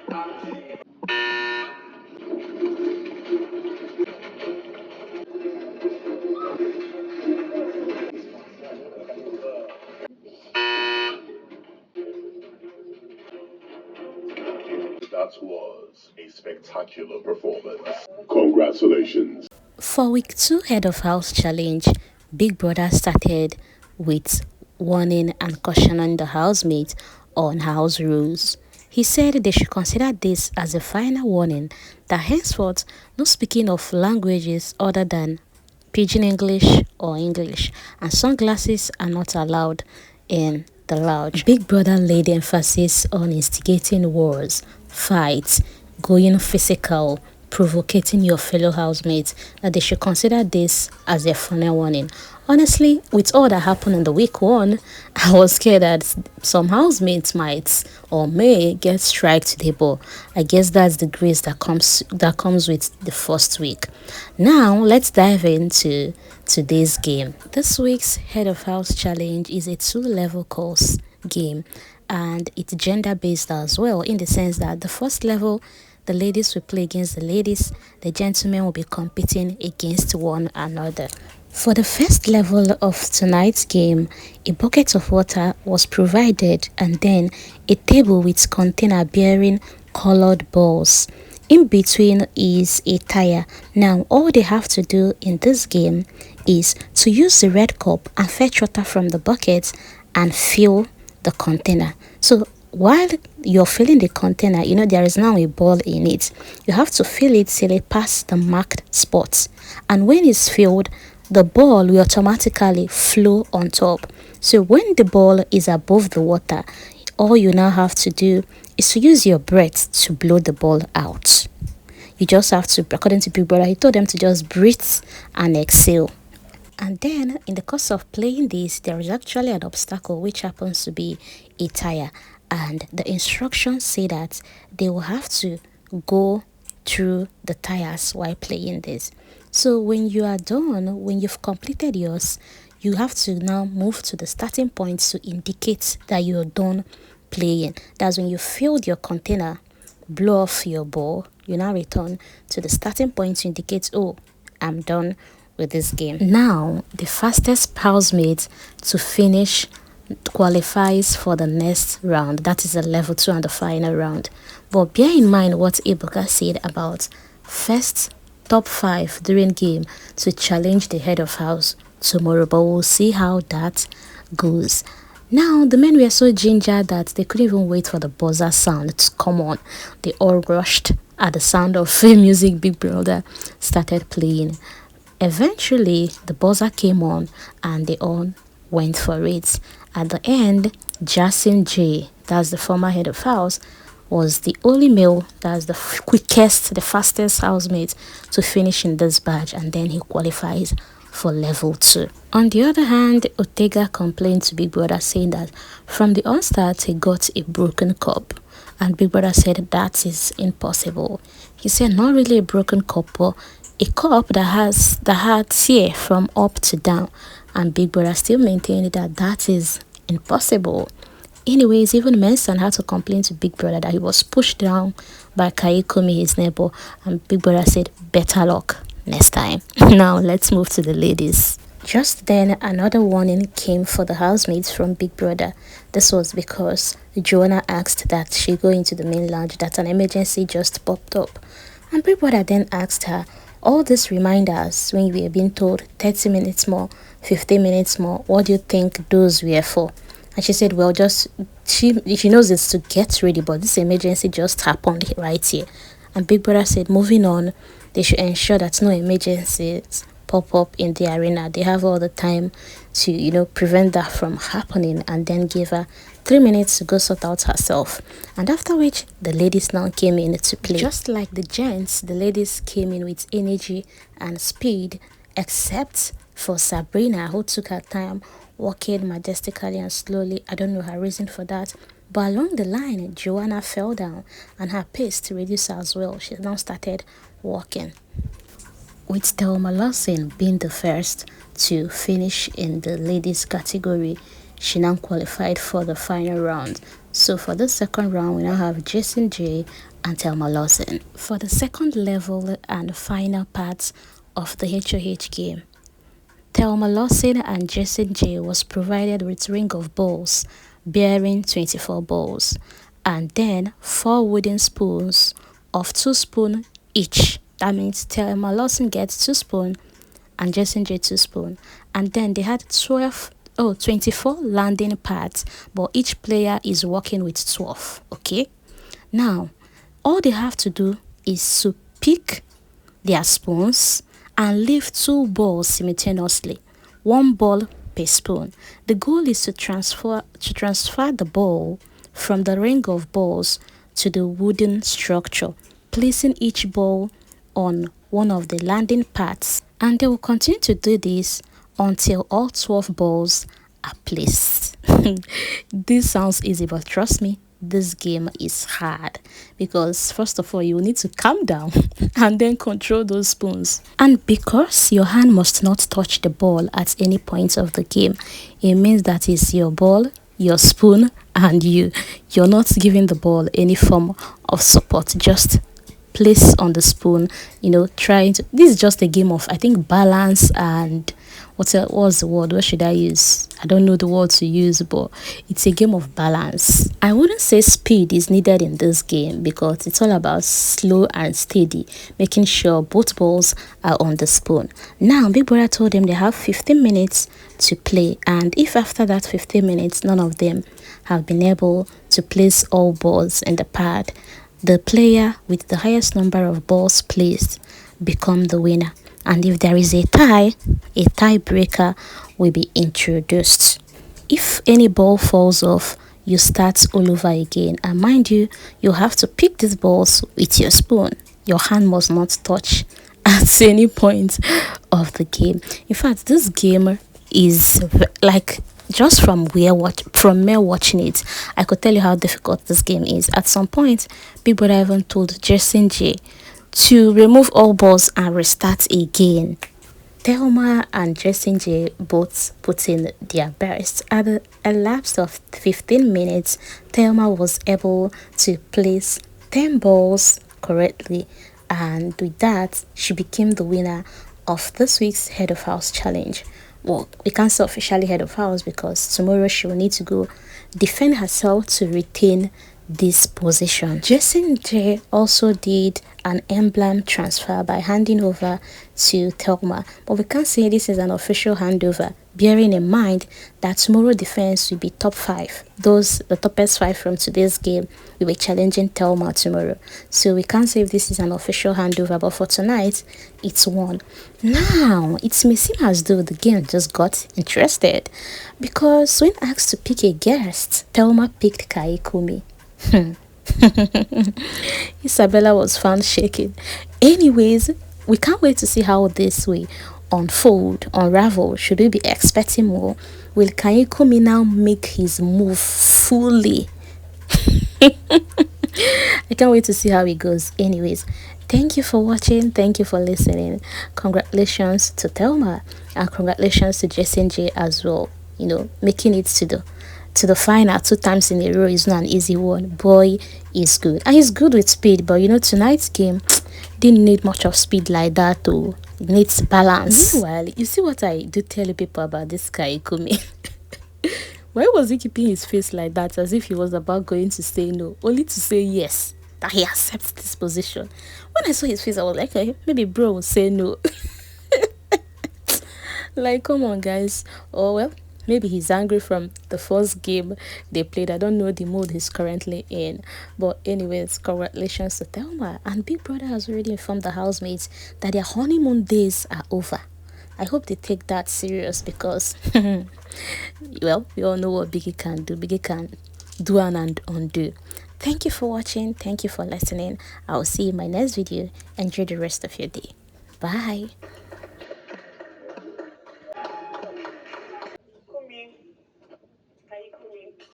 That was a spectacular performance. Congratulations. For week 2 head of house challenge, Big Brother started with warning and cautioning the housemates on house rules. He said they should consider this as a final warning that henceforth no speaking of languages other than Pidgin English or English, and sunglasses are not allowed in the lounge. Big Brother laid emphasis on instigating wars, fights, going physical, provoking your fellow housemates, that they should consider this as a final warning. Honestly, with all that happened in the week 1, I was scared that some housemates might or may get strike today, but I guess that's the grace that comes with the first week. Now let's dive into today's game. This week's Head of House Challenge is a 2-level course game, and it's gender based as well, in the sense that the first level, the ladies will play against the ladies, the gentlemen will be competing against one another. For the first level of tonight's game, a bucket of water was provided and then a table with container bearing colored balls. In between is a tire. Now all they have to do in this game is to use the red cup and fetch water from the bucket and fill the container. So while you're filling the container, there is now a ball in it. You have to fill it till it passes the marked spots. And when it's filled, the ball will automatically flow on top. So when the ball is above the water, all you now have to do is to use your breath to blow the ball out. You just have to, according to Big Brother, he told them to just breathe and exhale. And then in the course of playing this, there is actually an obstacle which happens to be a tire. And the instructions say that they will have to go through the tires while playing this. So when you are done, when you've completed yours, you have to now move to the starting point to indicate that you're done playing. That's when you filled your container, blow off your ball, you now return to the starting point to indicate, oh, I'm done with this game. Now, the fastest housemate to finish qualifies for the next round. That is the level 2 and the final round. But bear in mind what Ebuka said about first top 5 during game to challenge the head of house tomorrow, but we'll see how that goes. Now, the men were so ginger that they couldn't even wait for the buzzer sound to come on. They all rushed at the sound of music Big Brother started playing. Eventually, the buzzer came on and they all went for it. At the end, Jason J, that's the former head of house, was the only male, that's the quickest, the fastest housemate to finish in this badge, and then he qualifies for level 2. On the other hand, Ortega complained to Big Brother saying that from the onstart he got a broken cup, and Big Brother said that is impossible. He said not really a broken cup, but a cup that had tear from up to down, and Big Brother still maintained that that is impossible. Anyways, even Mensan had to complain to Big Brother that he was pushed down by Kaikumi, his neighbor, and Big Brother said, better luck next time. Now, let's move to the ladies. Just then, another warning came for the housemates from Big Brother. This was because Joanna asked that she go into the main lounge, that an emergency just popped up. And Big Brother then asked her, all these reminders, when you were being told 30 minutes more, 15 minutes more, what do you think those were for? And she said, well, just she knows it's to get ready, but this emergency just happened right here. And Big Brother said, moving on, they should ensure that no emergencies pop up in the arena. They have all the time to, prevent that from happening, and then give her 3 minutes to go sort out herself. And after which, the ladies now came in to play. Just like the gents, the ladies came in with energy and speed, except for Sabrina, who took her time walking majestically and slowly. I don't know her reason for that. But along the line, Joanna fell down and her pace to reduce as well. She now started walking. With Thelma being the first to finish in the ladies category, she now qualified for the final round. So for the second round, we now have Jason J and Thelma Lawson. For the second level and final part of the HOH game, Thelma Lawson and Jason J was provided with ring of balls bearing 24 balls and then 4 wooden spoons of 2 spoon each. That means Thelma Lawson gets 2 spoon and Jason J 2 spoon. And then they had 24 landing pads, but each player is working with 12. Okay? Now, all they have to do is to pick their spoons and leave 2 balls simultaneously, 1 ball per spoon. The goal is to transfer the ball from the ring of balls to the wooden structure, placing each ball on one of the landing pads, and they will continue to do this until all 12 balls are placed. This sounds easy, but trust me, this game is hard because first of all you need to calm down and then control those spoons, and because your hand must not touch the ball at any point of the game, it means that it's your ball, your spoon, and you're not giving the ball any form of support, just place on the spoon, trying to, this is just a game of, I think, balance and what's the word, what should I use, I don't know the word to use, but it's a game of balance. I wouldn't say speed is needed in this game because it's all about slow and steady, making sure both balls are on the spoon. Now Big Brother told them they have 15 minutes to play, and if after that 15 minutes none of them have been able to place all balls in the pad, the player with the highest number of balls placed become the winner. And if there is a tiebreaker will be introduced. If any ball falls off, you start all over again. And mind you, you have to pick these balls with your spoon. Your hand must not touch at any point of the game. In fact, this game is like, just from me watching it, I could tell you how difficult this game is. At some point, Big Brother even told Jason J to remove all balls and restart again. Thelma and Jason J both put in their best. At a lapse of 15 minutes, Thelma was able to place 10 balls correctly, and with that, she became the winner of this week's Head of House challenge. Well, we can't say officially head of house because tomorrow she will need to go defend herself to retain this position. Jason J also did an emblem transfer by handing over to Thelma, but we can't say this is an official handover, bearing in mind that tomorrow defense will be top 5. The toppest 5 from today's game will be challenging Thelma tomorrow, so we can't say if this is an official handover, but for tonight it's one. Now it may seem as though the game just got interested because when asked to pick a guest, Thelma picked Kaikumi. Isabella was found shaking. Anyways, we can't wait to see how this will unravel. Should we be expecting more? Will Kaikumi now make his move fully? I can't wait to see how it goes. Anyways, thank you for watching, thank you for listening. Congratulations to Thelma and congratulations to Jason J as well. Making it to the final 2 times in a row is not an easy one. Boy is good, and he's good with speed, but tonight's game didn't need much of speed like that too. It needs balance. Meanwhile, you see what I do tell you people about this guy Ikumi. Why was he keeping his face like that, as if he was about going to say no, only to say yes, that he accepts this position? When I saw his face, I was like, okay, maybe bro will say no. Like, come on guys. Oh well, maybe he's angry from the first game they played. I don't know the mood he's currently in. But anyways, congratulations to Thelma. And Big Brother has already informed the housemates that their honeymoon days are over. I hope they take that serious because, well, we all know what Biggie can do. Biggie can do and undo. Thank you for watching. Thank you for listening. I'll see you in my next video. Enjoy the rest of your day. Bye.